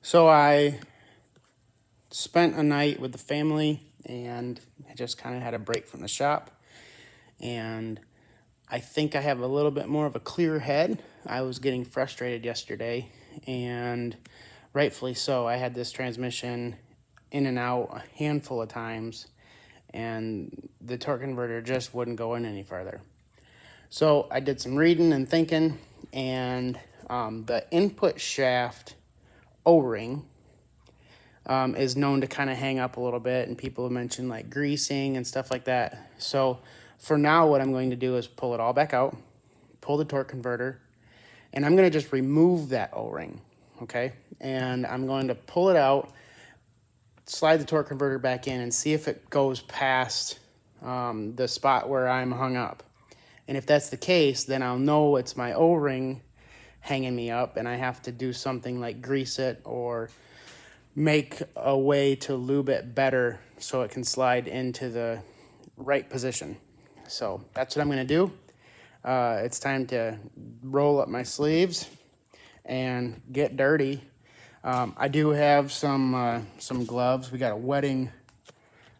So I spent a night with the family and I just kind of had a break from the shop. And I think I have a little bit more of a clear head. I was getting frustrated yesterday, and rightfully so. I had this transmission in and out a handful of times, and the torque converter just wouldn't go in any further. So I did some reading and thinking, and the input shaft O-ring is known to kind of hang up a little bit, and people have mentioned like greasing and stuff like that. So for now, what I'm going to do is pull it all back out, pull the torque converter, and I'm going to just remove that O-ring, okay? And I'm going to pull it out, slide the torque converter back in, and see if it goes past the spot where I'm hung up. And if that's the case, then I'll know it's my O-ring hanging me up, and I have to do something like grease it or make a way to lube it better so it can slide into the right position. So that's what I'm going to do. It's time to roll up my sleeves and get dirty. I do have some gloves. We got a wedding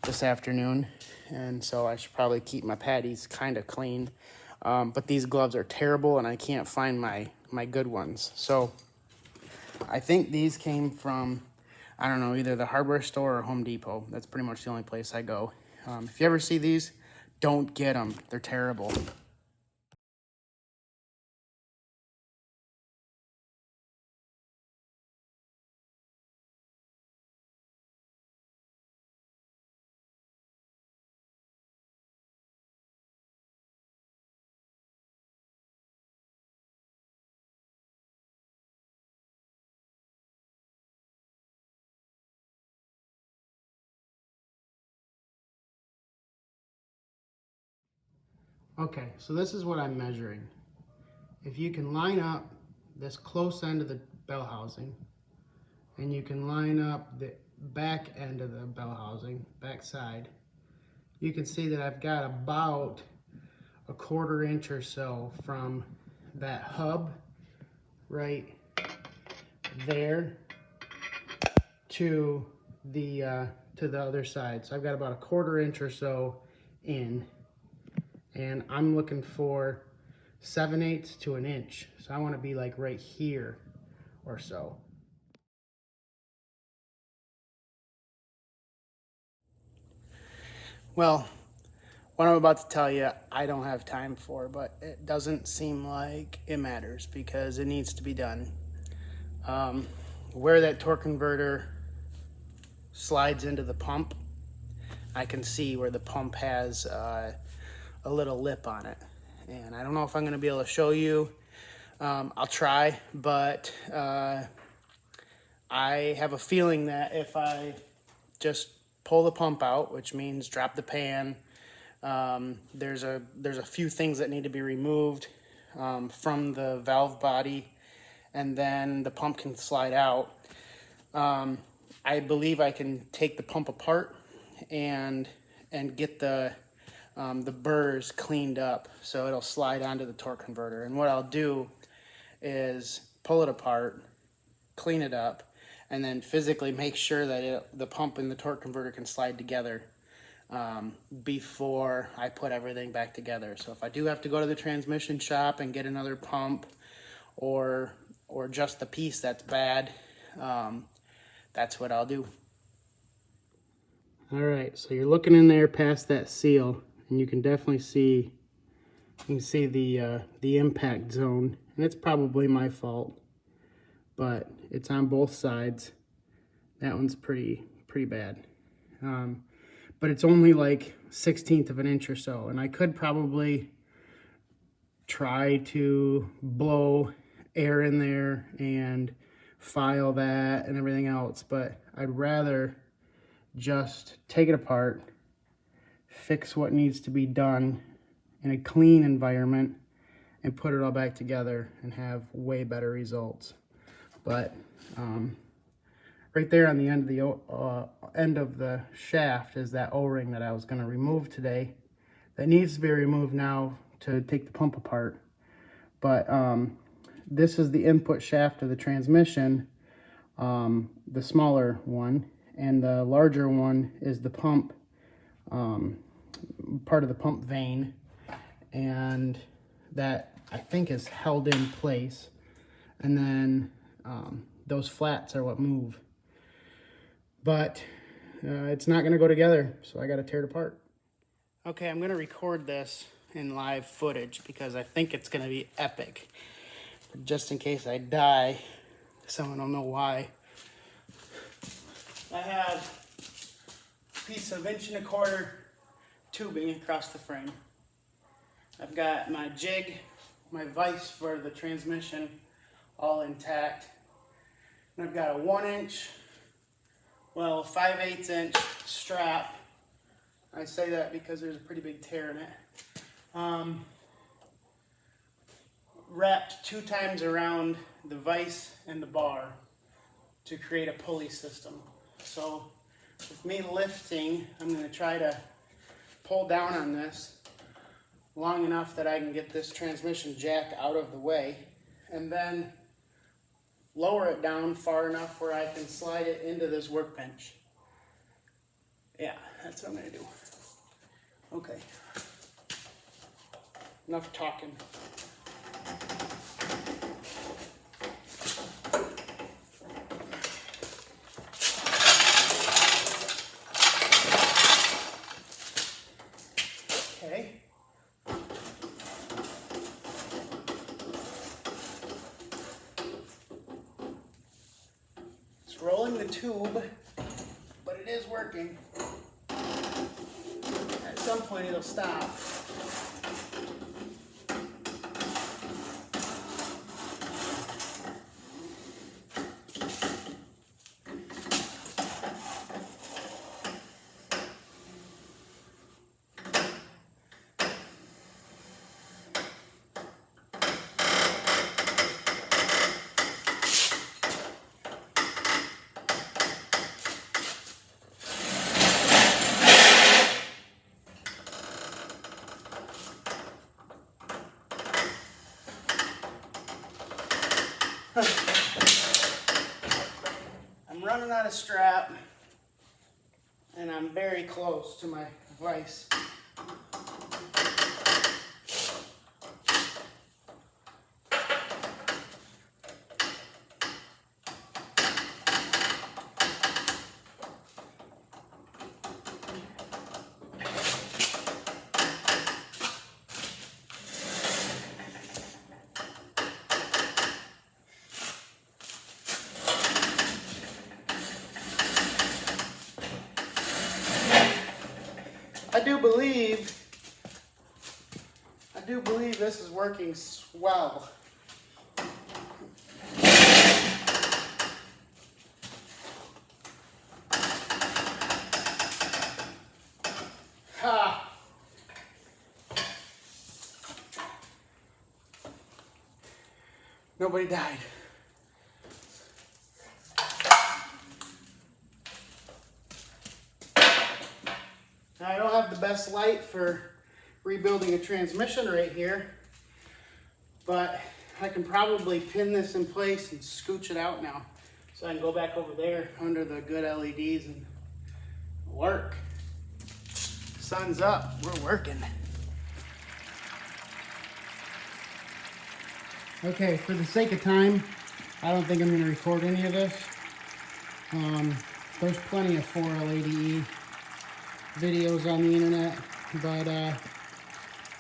this afternoon, and so I should probably keep my patties kind of clean. But these gloves are terrible, and I can't find my good ones. So I think these came from, I don't know, either the hardware store or Home Depot. That's pretty much the only place I go. If you ever see these, don't get them. They're terrible. Okay, so this is what I'm measuring. If you can line up this close end of the bell housing, and you can line up the back end of the bell housing, back side, you can see that I've got about a 1/4 inch or so from that hub right there to the other side. So I've got about a 1/4 inch or so in, and I'm looking for 7/8 to an inch. So I want to be like right here or so. Well, what I'm about to tell you, I don't have time for, but it doesn't seem like it matters because it needs to be done. Where that torque converter slides into the pump, I can see where the pump has a little lip on it. And I don't know if I'm going to be able to show you. I'll try, but I have a feeling that if I just pull the pump out, which means drop the pan, there's a few things that need to be removed from the valve body, and then the pump can slide out. I believe I can take the pump apart and get the burrs cleaned up so it'll slide onto the torque converter. And what I'll do is pull it apart, clean it up, and then physically make sure that the pump and the torque converter can slide together before I put everything back together. So if I do have to go to the transmission shop and get another pump or just the piece that's bad, that's what I'll do. All right, so you're looking in there past that seal, and you can definitely see the impact zone, and it's probably my fault, but it's on both sides. That one's pretty bad. But it's only like 1/16 of an inch or so, and I could probably try to blow air in there and file that and everything else, but I'd rather just take it apart, fix what needs to be done in a clean environment, and put it all back together and have way better results. But right there on the end of the shaft is that O-ring that I was going to remove today. That needs to be removed now to take the pump apart. But this is the input shaft of the transmission. the smaller one, and the larger one is the pump, part of the pump vane, and that I think is held in place, and then those flats are what move. But it's not going to go together, so I got to tear it apart. Okay, I'm going to record this in live footage because I think it's going to be epic. But just in case I die, someone will know why. I have a piece of 1.25" tubing across the frame. I've got my jig, my vise for the transmission all intact. And I've got a 1-inch, well, 5/8" strap. I say that because there's a pretty big tear in it. Wrapped 2 times around the vise and the bar to create a pulley system. So with me lifting, I'm going to try to pull down on this long enough that I can get this transmission jack out of the way, and then lower it down far enough where I can slide it into this workbench. Yeah, that's what I'm going to do. Okay. Enough talking. Okay. It's rolling the tube, but it is working. At some point it'll stop. I'm running out of strap, and I'm very close to my vise. I do believe this is working swell. Ha! Nobody died. Now, I don't have the best light for rebuilding a transmission right here, but I can probably pin this in place and scooch it out now, so I can go back over there under the good LEDs and work. Sun's up, we're working. Okay, for the sake of time, I don't think I'm going to record any of this. There's plenty of 4LADE videos on the internet,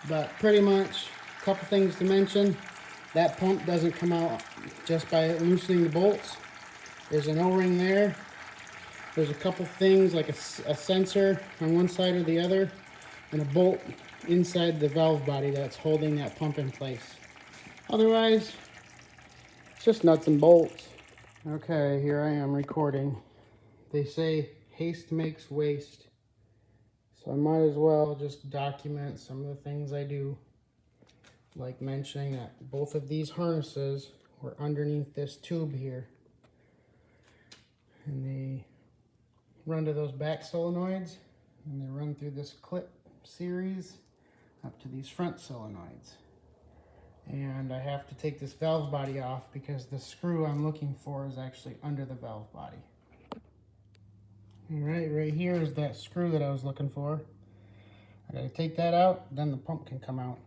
but pretty much a couple things to mention. That pump doesn't come out just by loosening the bolts. There's an O-ring there. There's a couple things like a sensor on one side or the other, and a bolt inside the valve body that's holding that pump in place. Otherwise, it's just nuts and bolts. Okay, here I am recording. They say haste makes waste, so I might as well just document some of the things I do, like mentioning that both of these harnesses were underneath this tube here, and they run to those back solenoids, and they run through this clip series up to these front solenoids. And I have to take this valve body off because the screw I'm looking for is actually under the valve body. All right here is that screw that I was looking for. I gotta take that out, then the pump can come out.